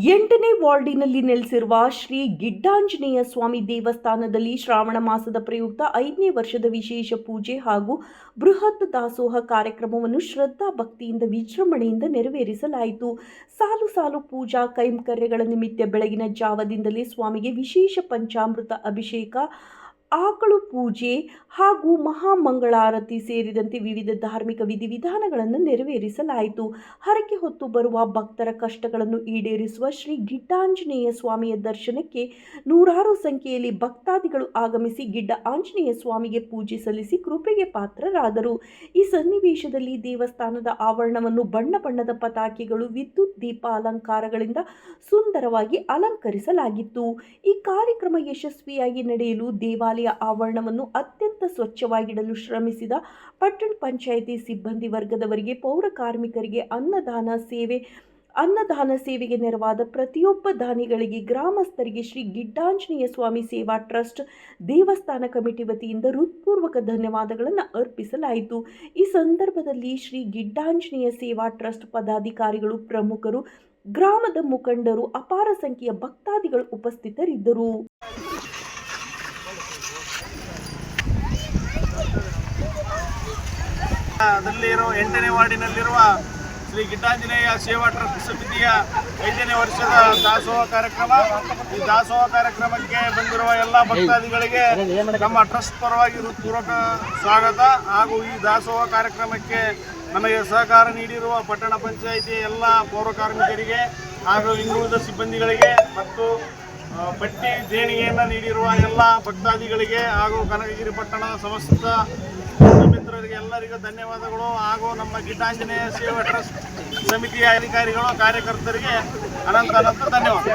8ನೇ ವಾರ್ಡಿನಲ್ಲಿ ನೆಲೆಸಿರುವ ಶ್ರೀ ಗಿಡ್ಡಾಂಜನೇಯ ಸ್ವಾಮಿ ದೇವಸ್ಥಾನದಲ್ಲಿ ಶ್ರಾವಣ ಮಾಸದ ಪ್ರಯುಕ್ತ 5ನೇ ವರ್ಷದ ವಿಶೇಷ ಪೂಜೆ ಹಾಗೂ ಬೃಹತ್ ದಾಸೋಹ ಕಾರ್ಯಕ್ರಮವನ್ನು ಶ್ರದ್ಧಾ ಭಕ್ತಿಯಿಂದ ವಿಜೃಂಭಣೆಯಿಂದ ನೆರವೇರಿಸಲಾಯಿತು. ಸಾಲು ಸಾಲು ಪೂಜಾ ಕೈಂಕರ್ಯಗಳ ನಿಮಿತ್ತ ಬೆಳಗಿನ ಜಾವದಿಂದಲೇ ಸ್ವಾಮಿಗೆ ವಿಶೇಷ ಪಂಚಾಮೃತ ಅಭಿಷೇಕ, ಆಕಳು ಪೂಜೆ ಹಾಗೂ ಮಹಾಮಂಗಳಾರತಿ ಸೇರಿದಂತೆ ವಿವಿಧ ಧಾರ್ಮಿಕ ವಿಧಿವಿಧಾನಗಳನ್ನು ನೆರವೇರಿಸಲಾಯಿತು. ಹರಕೆ ಹೊತ್ತು ಬರುವ ಭಕ್ತರ ಕಷ್ಟಗಳನ್ನು ಈಡೇರಿಸುವ ಶ್ರೀ ಗಿಡ್ಡಾಂಜನೇಯ ಸ್ವಾಮಿಯ ದರ್ಶನಕ್ಕೆ ನೂರಾರು ಸಂಖ್ಯೆಯಲ್ಲಿ ಭಕ್ತಾದಿಗಳು ಆಗಮಿಸಿ ಗಿಡ್ಡ ಆಂಜನೇಯ ಸ್ವಾಮಿಗೆ ಪೂಜೆ ಸಲ್ಲಿಸಿ ಕೃಪೆಗೆ ಪಾತ್ರರಾದರು. ಈ ಸನ್ನಿವೇಶದಲ್ಲಿ ದೇವಸ್ಥಾನದ ಆವರಣವನ್ನು ಬಣ್ಣ ಬಣ್ಣದ ಪತಾಕೆಗಳು, ವಿದ್ಯುತ್ ದೀಪ ಅಲಂಕಾರಗಳಿಂದ ಸುಂದರವಾಗಿ ಅಲಂಕರಿಸಲಾಗಿತ್ತು. ಈ ಕಾರ್ಯಕ್ರಮ ಯಶಸ್ವಿಯಾಗಿ ನಡೆಯಲು ದೇವಾಲಯ ಆವರಣವನ್ನು ಅತ್ಯಂತ ಸ್ವಚ್ಛವಾಗಿಡಲು ಶ್ರಮಿಸಿದ ಪಟ್ಟಣ ಪಂಚಾಯಿತಿ ಸಿಬ್ಬಂದಿ ವರ್ಗದವರಿಗೆ, ಪೌರ ಕಾರ್ಮಿಕರಿಗೆ, ಅನ್ನದಾನ ಸೇವೆಗೆ ನೆರವಾದ ಪ್ರತಿಯೊಬ್ಬ ದಾನಿಗಳಿಗೆ, ಗ್ರಾಮಸ್ಥರಿಗೆ ಶ್ರೀ ಗಿಡ್ಡಾಂಜನೇಯ ಸ್ವಾಮಿ ಸೇವಾ ಟ್ರಸ್ಟ್ ದೇವಸ್ಥಾನ ಕಮಿಟಿ ವತಿಯಿಂದ ಹೃತ್ಪೂರ್ವಕ ಧನ್ಯವಾದಗಳನ್ನು ಅರ್ಪಿಸಲಾಯಿತು. ಈ ಸಂದರ್ಭದಲ್ಲಿ ಶ್ರೀ ಗಿಡ್ಡಾಂಜನೇಯ ಸೇವಾ ಟ್ರಸ್ಟ್ ಪದಾಧಿಕಾರಿಗಳು, ಪ್ರಮುಖರು, ಗ್ರಾಮದ ಮುಖಂಡರು, ಅಪಾರ ಸಂಖ್ಯೆಯ ಭಕ್ತಾದಿಗಳು ಉಪಸ್ಥಿತರಿದ್ದರು. ಅದರಲ್ಲಿರೋ 8ನೇ ವಾರ್ಡಿನಲ್ಲಿರುವ ಶ್ರೀ ಗಿಡ್ಡಾಂಜನೇಯ ಸೇವಾ ಟ್ರಸ್ಟ್ ಸಮಿತಿಯ 5ನೇ ವರ್ಷದ ದಾಸೋಹ ಕಾರ್ಯಕ್ರಮ. ಈ ದಾಸೋಹ ಕಾರ್ಯಕ್ರಮಕ್ಕೆ ಬಂದಿರುವ ಎಲ್ಲ ಭಕ್ತಾದಿಗಳಿಗೆ ನಮ್ಮ ಟ್ರಸ್ಟ್ ಪರವಾಗಿ ಹೃತ್ಪೂರ್ವಕ ಸ್ವಾಗತ ಹಾಗೂ ಈ ದಾಸೋಹ ಕಾರ್ಯಕ್ರಮಕ್ಕೆ ನಮಗೆ ಸಹಕಾರ ನೀಡಿರುವ ಪಟ್ಟಣ ಪಂಚಾಯಿತಿ ಎಲ್ಲ ಪೌರ ಕಾರ್ಮಿಕರಿಗೆ ಹಾಗೂ ಇನ್ನುಳಿದ ಸಿಬ್ಬಂದಿಗಳಿಗೆ ಮತ್ತು ಪಟ್ಟಿ ದೇಣಿಗೆಯನ್ನು ನೀಡಿರುವ ಎಲ್ಲ ಭಕ್ತಾದಿಗಳಿಗೆ ಹಾಗೂ ಕನಕಗಿರಿ ಪಟ್ಟಣದ ಸಮಸ್ತ ಮಿತ್ರರಿಗೆ ಎಲ್ಲರಿಗೂ ಧನ್ಯವಾದಗಳು. ಹಾಗೂ ನಮ್ಮ ಗಿಡ್ಡಾಂಜನೇಯ ಸೇವಾ ಟ್ರಸ್ಟ್ ಸಮಿತಿಯ ಅಧಿಕಾರಿಗಳು, ಕಾರ್ಯಕರ್ತರಿಗೆ ಅನಂತ ಧನ್ಯವಾದ.